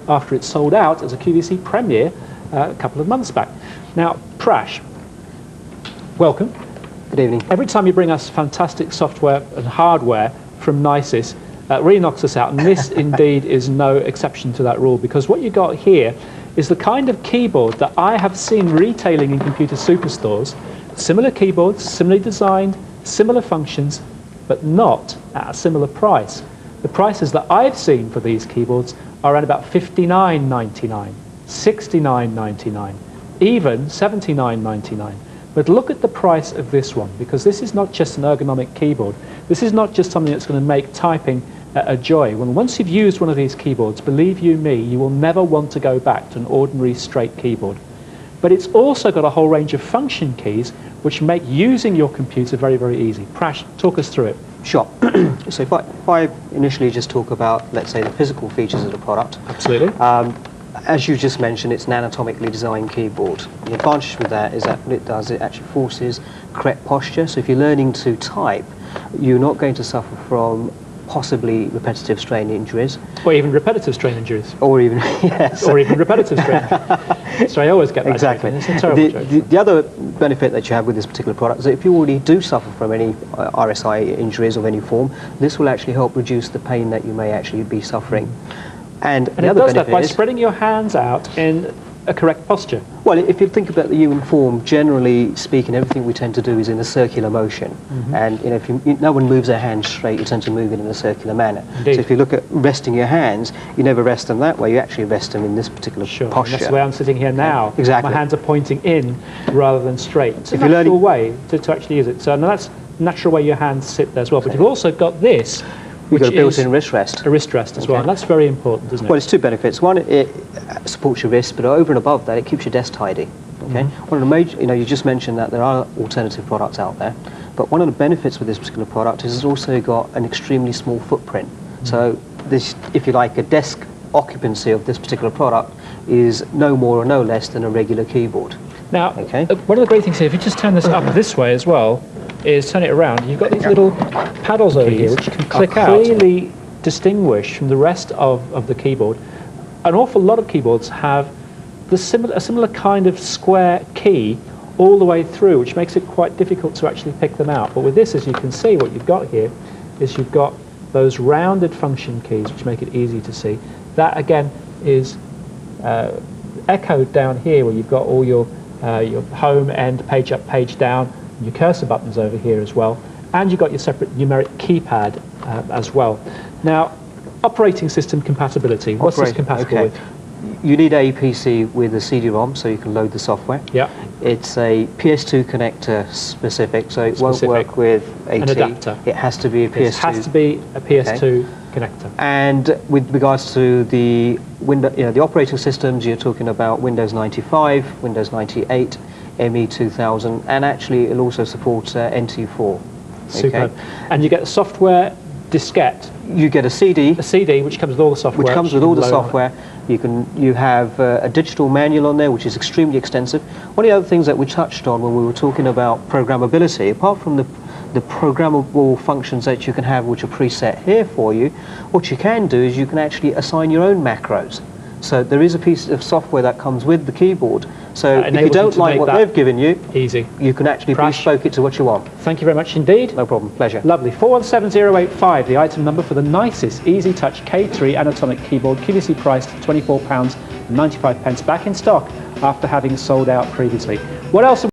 after it sold out as a QVC premiere a couple of months back. Now, Prash, welcome. Good evening. Every time you bring us fantastic software and hardware from Nisis, really knocks us out, and this indeed is no exception to that rule, because what you got here is the kind of keyboard that I have seen retailing in computer superstores. Similar keyboards, similarly designed, similar functions, but not at a similar price. The prices that I've seen for these keyboards are around about $59.99, $69.99, even $79.99. But look at the price of this one, because this is not just an ergonomic keyboard. This is not just something that's going to make typing a joy. Once you've used one of these keyboards, believe you me, you will never want to go back to an ordinary straight keyboard. But it's also got a whole range of function keys which make using your computer very, very easy. Prash, talk us through it. Sure. So if I initially just talk about, let's say, the physical features of the product. Absolutely. As you just mentioned, it's an anatomically designed keyboard. The advantage with that is that what it does, it actually forces correct posture. So if you're learning to type, you're not going to suffer from possibly repetitive strain injuries. Or even repetitive strain injuries. Or even, yes. Or even repetitive strain. So I always get that. Exactly. Joke. It's a terrible joke. The other benefit that you have with this particular product is that if you already do suffer from any RSI injuries of any form, this will actually help reduce the pain that you may actually be suffering. And the it other does that benefit by is spreading your hands out in a correct posture. Well, if you think about the human form, generally speaking, everything we tend to do is in a circular motion. And if no one moves their hands straight, you tend to move it in a circular manner. Indeed. So if you look at resting your hands, you never rest them that way, you actually rest them in this particular posture. That's the way I'm sitting here now. Exactly. My hands are pointing in rather than straight. It's a If you're natural way to actually use it. So no, that's a natural way your hands sit there as well. But you've also got this, You've which got a is built-in wrist rest. a wrist rest as well. And that's very important, isn't it? Well, it's two benefits. One, it supports your wrist, but over and above that, it keeps your desk tidy. Okay. One of the major, you just mentioned that there are alternative products out there, but one of the benefits with this particular product is it's also got an extremely small footprint. So this, if you like, a desk occupancy of this particular product is no more or no less than a regular keyboard. Now, one of the great things here, if you just turn this up this way as well, is turn it around, you've got these little paddles over here which you can click out. Clearly distinguished from the rest of the keyboard. An awful lot of keyboards have a similar kind of square key all the way through, which makes it quite difficult to actually pick them out. But with this, as you can see, what you've got here is you've got those rounded function keys which make it easy to see. That again is echoed down here where you've got all your home, end, page up, page down, your cursor buttons over here as well, and you've got your separate numeric keypad as well. Now, operating system compatibility. What's this compatible with? You need a PC with a CD-ROM so you can load the software. Yeah. It's a PS2 connector specific, so it won't work with AT. An adapter. It has to be a PS2. It has to be a PS2 connector. And with regards to the the operating systems, you're talking about Windows 95, Windows 98, ME 2000, and actually it'll also support NT4. Superb. And you get a software diskette. You get a CD. A CD which comes with all the software. Which comes with all the software. You have a digital manual on there which is extremely extensive. One of the other things that we touched on when we were talking about programmability, apart from the programmable functions that you can have which are preset here for you, what you can do is you can actually assign your own macros. So there is a piece of software that comes with the keyboard. So if you don't like what they've given you, you can actually bespoke it to what you want. Thank you very much indeed. No problem. Pleasure. Lovely. 417085, the item number for the Nisis Easy Touch K3 anatomic keyboard, QVC priced £24.95, back in stock after having sold out previously. What else?